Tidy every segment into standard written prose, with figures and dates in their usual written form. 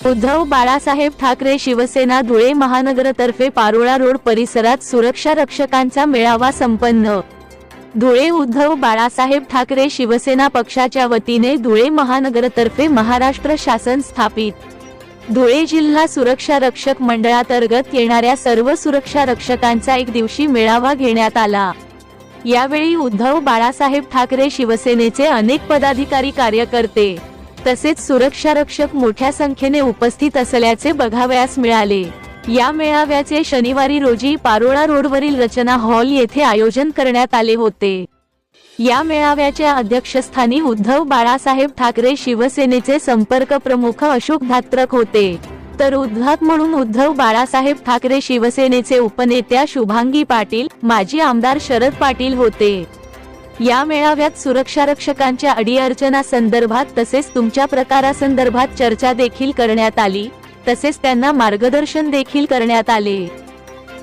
Uddhav Balasaheb Thackeray Shiv Sena Dhule महानगरतर्फे Parola road परिसरात सुरक्षा रक्षकांचा मेळावा संपन्न। धुळे उद्धव बाळासाहेब ठाकरे शिवसेना पक्षाच्या वतीने धुळे महानगरतर्फे महाराष्ट्र शासन स्थापित धुळे जिल्हा सुरक्षा रक्षक मंडळांतर्गत येणाऱ्या सर्व सुरक्षा रक्षकांचा एक दिवशी मेळावा घेण्यात आला। यावेळी उद्धव बाळासाहेब ठाकरे शिवसेनेचे अनेक पदाधिकारी कार्यकर्ते तसेच सुरक्षा रक्षक मोठ्या संख्येने उपस्थित असल्याचे बघावयास मिळाले। या मेळाव्याचे शनिवारी रोजी पारोळा रोडवरील रचना हॉल येथे आयोजन करण्यात आले होते। या मेळाव्याच्या अध्यक्षस्थानी उद्धव बाळासाहेब ठाकरे शिवसेनेचे संपर्क प्रमुख अशोक धात्रक होते, तर उद्घाटक म्हणून उद्धव बाळासाहेब ठाकरे शिवसेनेचे उपनेत्या शुभांगी पाटील, माजी आमदार शरद पाटील होते। या मेळाव्यात सुरक्षा रक्षकांच्या अडीअडचणी संदर्भात तसेच तुमच्या प्रकारासंदर्भात चर्चा देखील करण्यात आली, तसेच त्यांना मार्गदर्शन देखील करण्यात आले।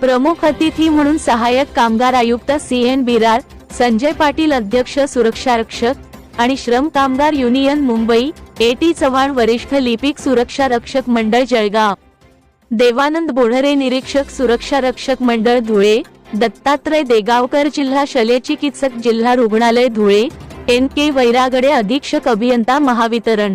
प्रमुख अतिथी म्हणून सहाय्यक कामगार आयुक्त CN बिरार, संजय पाटील अध्यक्ष सुरक्षा रक्षक आणि श्रम कामगार युनियन मुंबई, AT चव्हाण वरिष्ठ लिपिक सुरक्षा रक्षक मंडळ जळगाव, देवानंद बोढरे निरीक्षक सुरक्षा रक्षक मंडळ धुळे, दत्तात्रय देगावकर जिल्हा शल्यचिकित्सक जिल्हा रुग्णालय धुळे, NK वैरागडे अधीक्षक अभियंता महावितरण,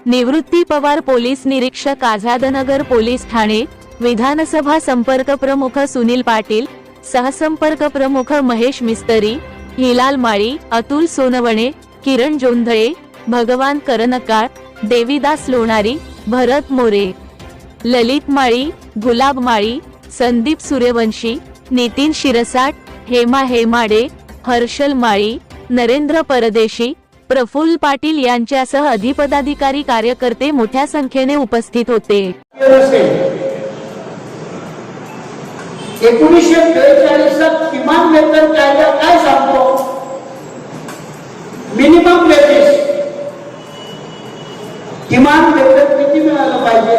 निवृत्ती पवार पोलीस निरीक्षक आझादनगर पोलीस ठाणे, विधानसभा संपर्क प्रमुख सुनील पाटील, सहसंपर्क प्रमुख महेश मिस्त्री, हिलाल माळी, अतुल सोनवणे, किरण जोंधळे, भगवान करनकार, देवीदास लोणारी, भरत मोरे, ललित माळी, गुलाब माळी, संदीप सूर्यवंशी, नितीन शिरसाट, हेमा हेमाडे, हर्षल माळी, नरेंद्र परदेशी, प्रफुल्ल पाटील यांच्यासह अधिपदाधिकारी कार्यकर्ते मोठ्या संख्येने उपस्थित होते। 1942 किमान वेतन कायदा काय सांगतो? मिनिमम वेजेस, किमान वेतन किती मिळालं पाहिजे?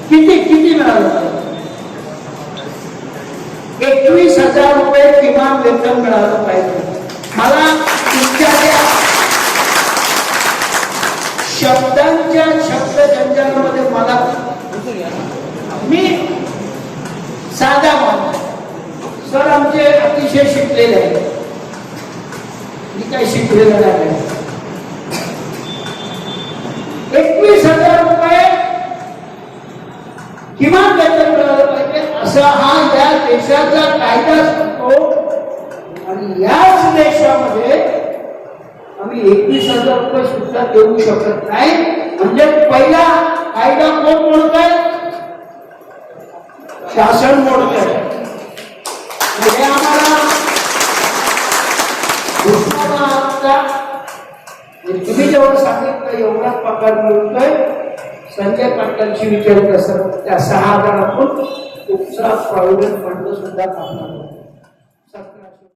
किती मिळालं पाहिजे? 21,000 रुपये किमान वेतन मिळालं पाहिजे। मला तुमच्या शब्दांच्या शब्दजंजामध्ये मला मी साधा माणूस सर आमचे अतिशय शिकलेले आहे, मी काही शिकलेलं नाही। 21,000 रुपये किमान वेतन मिळालं पाहिजे असा हा या देशाचा कायदा सांगतो। आणि याच देशामध्ये आम्ही 21,000 रुपये सुद्धा देऊ शकत नाही, म्हणजे पहिला कायदा कोण मोडतोय? शासन मोडतोय। म्हणजे आम्हाला तुम्ही जेवढं सांगितलं एवढा पगार मिळतोय। संजय पाटलांची विचार कसं त्या 6,000 तुमचा प्रॉव्हिडंट फंड सुद्धा काढणार।